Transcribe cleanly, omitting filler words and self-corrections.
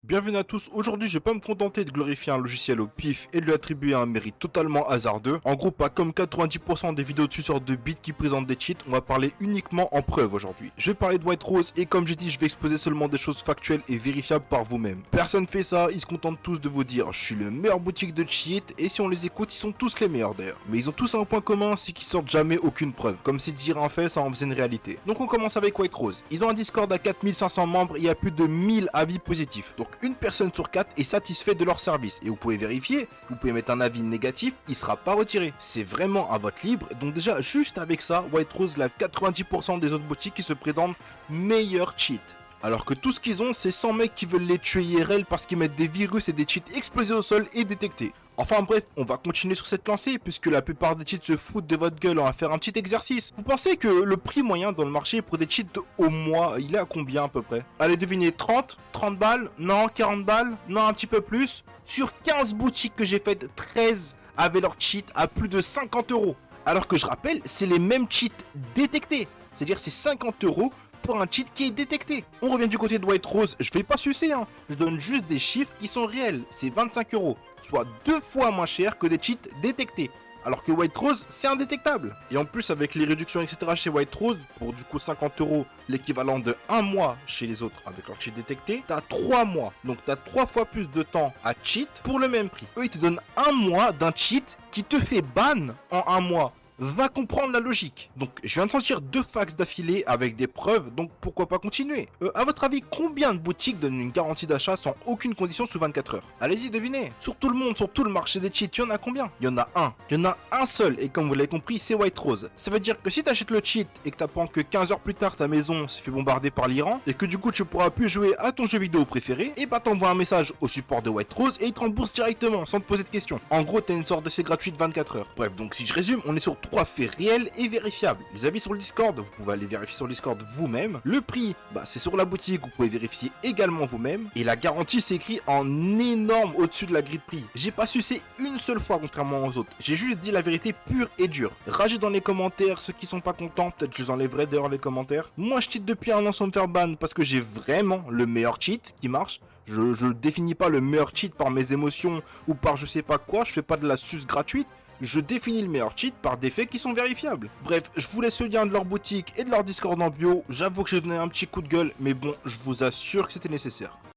Bienvenue à tous, aujourd'hui je vais pas me contenter de glorifier un logiciel au pif et de lui attribuer un mérite totalement hasardeux. En gros, pas comme 90% des vidéos de suceurs de bits qui présentent des cheats, on va parler uniquement en preuve aujourd'hui. Je vais parler de White Rose et comme j'ai dit, je vais exposer seulement des choses factuelles et vérifiables par vous-même. Personne fait ça, ils se contentent tous de vous dire je suis le meilleur boutique de cheats et si on les écoute, ils sont tous les meilleurs d'ailleurs. Mais ils ont tous un point commun, c'est qu'ils sortent jamais aucune preuve. Comme si dire un fait, ça en faisait une réalité. Donc on commence avec White Rose. Ils ont un Discord à 4500 membres et il y a plus de 1000 avis positifs. Donc une personne sur 4 est satisfaite de leur service. Et vous pouvez vérifier, vous pouvez mettre un avis négatif, il sera pas retiré. C'est vraiment un vote libre. Donc déjà, juste avec ça, White Rose lave 90% des autres boutiques qui se prétendent meilleurs cheats. Alors que tout ce qu'ils ont, c'est 100 mecs qui veulent les tuer IRL parce qu'ils mettent des virus et des cheats explosés au sol et détectés. Enfin bref, on va continuer sur cette lancée puisque la plupart des cheats se foutent de votre gueule. On va faire un petit exercice. Vous pensez que le prix moyen dans le marché pour des cheats au mois, il est à combien à peu près? Allez devinez, 30 balles? Non, 40 balles? Non, un petit peu plus? Sur 15 boutiques que j'ai faites, 13 avaient leur cheat à plus de 50 €. Alors que je rappelle, c'est les mêmes cheats détectés. C'est-à-dire c'est 50 € pour un cheat qui est détecté. On revient du côté de White Rose, je vais pas sucer, hein. Je donne juste des chiffres qui sont réels. C'est 25 €, soit 2 fois moins cher que des cheats détectés. Alors que White Rose, c'est indétectable. Et en plus, avec les réductions, etc. chez White Rose, pour du coup 50 €, l'équivalent de 1 mois chez les autres avec leur cheat détecté, t'as 3 mois. Donc t'as 3 fois plus de temps à cheat pour le même prix. Eux, ils te donnent 1 mois d'un cheat qui te fait ban en 1 mois. Va comprendre la logique. Donc je viens de sortir 2 fax d'affilée avec des preuves, donc pourquoi pas continuer. À votre avis, combien de boutiques donnent une garantie d'achat sans aucune condition sous 24 heures? Allez-y, devinez. Sur tout le monde, sur tout le marché des cheats, il y en a combien? Il y en a un. Il y en a un seul, et comme vous l'avez compris, c'est White Rose. Ça veut dire que si t'achètes le cheat et que t'apprends que 15 heures plus tard ta maison s'est fait bombarder par l'Iran, et que du coup tu pourras plus jouer à ton jeu vidéo préféré, et bah t'envoies un message au support de White Rose et ils te remboursent directement sans te poser de questions. En gros, t'as une sorte d'essai gratuit de 24 heures. Bref, donc si je résume, on est sur 3 faits réels et vérifiables. Les avis sur le Discord, vous pouvez aller vérifier sur le Discord vous-même. Le prix, bah c'est sur la boutique, vous pouvez vérifier également vous-même. Et la garantie, c'est écrit en énorme au-dessus de la grille de prix. J'ai pas sucé une seule fois contrairement aux autres. J'ai juste dit la vérité pure et dure. Ragez dans les commentaires ceux qui sont pas contents, peut-être je les enlèverai d'ailleurs les commentaires. Moi je cheat depuis un an sans me faire ban parce que j'ai vraiment le meilleur cheat qui marche. Je définis pas le meilleur cheat par mes émotions ou par je sais pas quoi, je fais pas de la suce gratuite. Je définis le meilleur cheat par des faits qui sont vérifiables. Bref, je vous laisse le lien de leur boutique et de leur Discord en bio. J'avoue que j'ai donné un petit coup de gueule, mais bon, je vous assure que c'était nécessaire.